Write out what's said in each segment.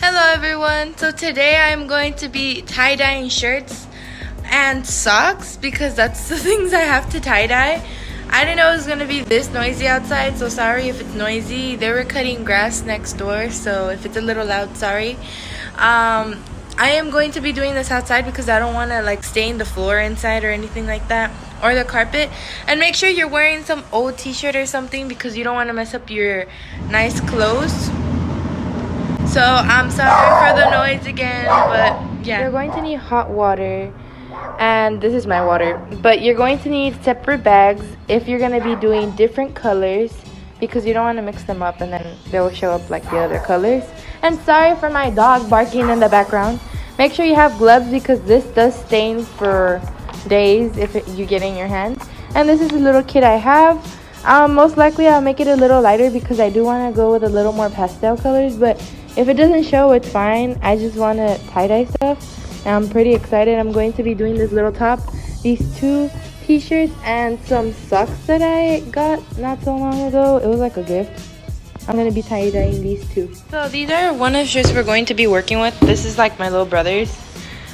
Hello everyone, so today I'm going to be tie-dyeing shirts and socks because that's the things I have to tie-dye. I didn't know it was going to be this noisy outside, so sorry if it's noisy. They were cutting grass next door, so if it's a little loud, sorry. I am going to be doing this outside because I don't want to like stain the floor inside or anything like that, or the carpet. And make sure you're wearing some old t-shirt or something because you don't want to mess up your nice clothes. So I'm sorry for the noise again, but yeah. You're going to need hot water, and this is my water. But you're going to need separate bags if you're going to be doing different colors because you don't want to mix them up and then they'll show up like the other colors. And sorry for my dog barking in the background. Make sure you have gloves because this does stain for days if you get in your hands. And this is a little kit I have. Most likely I'll make it a little lighter because I do want to go with a little more pastel colors, but if it doesn't show, it's fine. I just want to tie-dye stuff, and I'm pretty excited. I'm going to be doing this little top, these two t-shirts, and some socks that I got not so long ago. It was like a gift. I'm going to be tie-dyeing these two. So these are one of the shirts we're going to be working with. This is like my little brothers.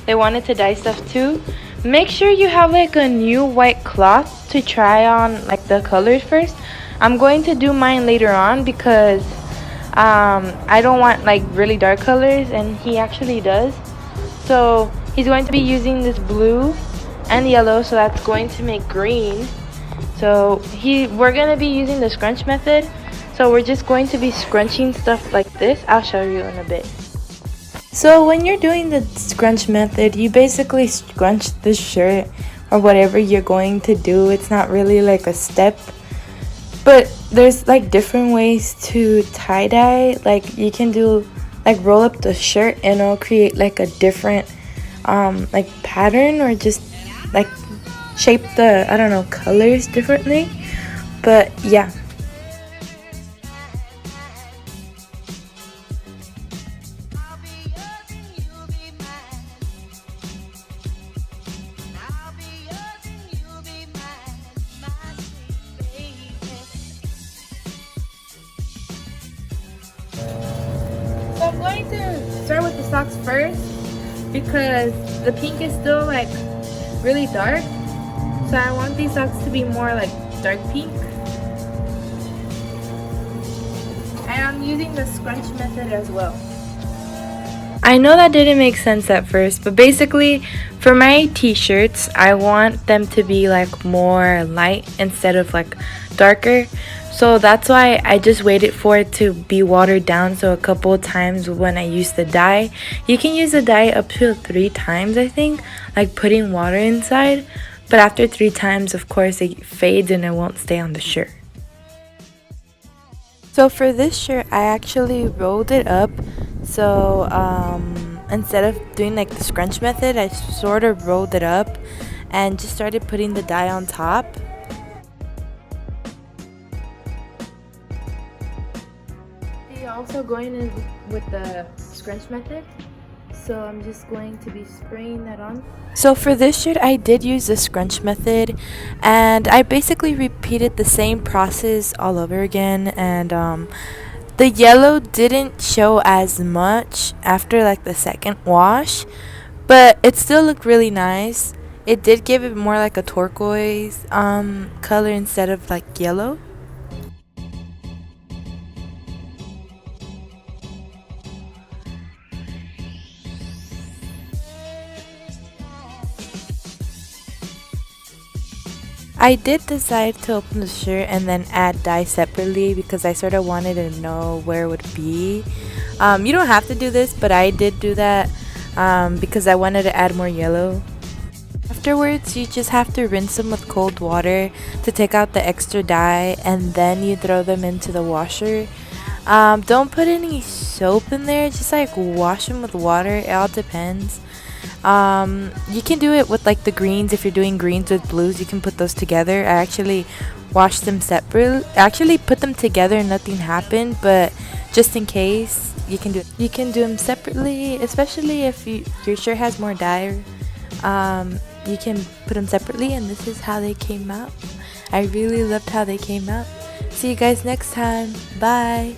They wanted to dye stuff too. Make sure you have like a new white cloth to try on like the colors first. I'm going to do mine later on because I don't want like really dark colors, and he actually does. So he's going to be using this blue and yellow, so that's going to make green. So we're going to be using the scrunch method. So we're just going to be scrunching stuff like this. I'll show you in a bit. So when you're doing the scrunch method, you basically scrunch the shirt or whatever you're going to do. It's not really like a step, but there's like different ways to tie-dye. Like you can do like roll up the shirt and it'll create like a different like pattern, or just like shape the, I don't know, colors differently. But yeah. So I'm going to start with the socks first because the pink is still like really dark. So I want these socks to be more like dark pink. And I'm using the scrunch method as well. I know that didn't make sense at first, but basically for my t-shirts, I want them to be like more light instead of like darker. So that's why I just waited for it to be watered down. So a couple of times when I use the dye, you can use the dye up to 3 times, I think, like putting water inside. But after 3 times, of course, it fades and it won't stay on the shirt. So for this shirt, I actually rolled it up. So instead of doing like the scrunch method, I sort of rolled it up and just started putting the dye on top. Also going in with the scrunch method, so I'm just going to be spraying that on. So for this shirt, I did use the scrunch method, and I basically repeated the same process all over again. And the yellow didn't show as much after like the second wash, but it still looked really nice. It did give it more like a turquoise color instead of like yellow. I did decide to open the shirt and then add dye separately because I sort of wanted to know where it would be. You don't have to do this, but I did do that because I wanted to add more yellow. Afterwards, you just have to rinse them with cold water to take out the extra dye, and then you throw them into the washer. Don't put any soap in there, just like wash them with water. It all depends. You can do it with like the greens. If you're doing greens with blues, you can put those together. I actually washed them separately. I actually put them together and nothing happened, but just in case, you can do them separately, especially if your shirt has more dye. You can put them separately, and this is how they came out. I really loved how they came out. See you guys next time. Bye.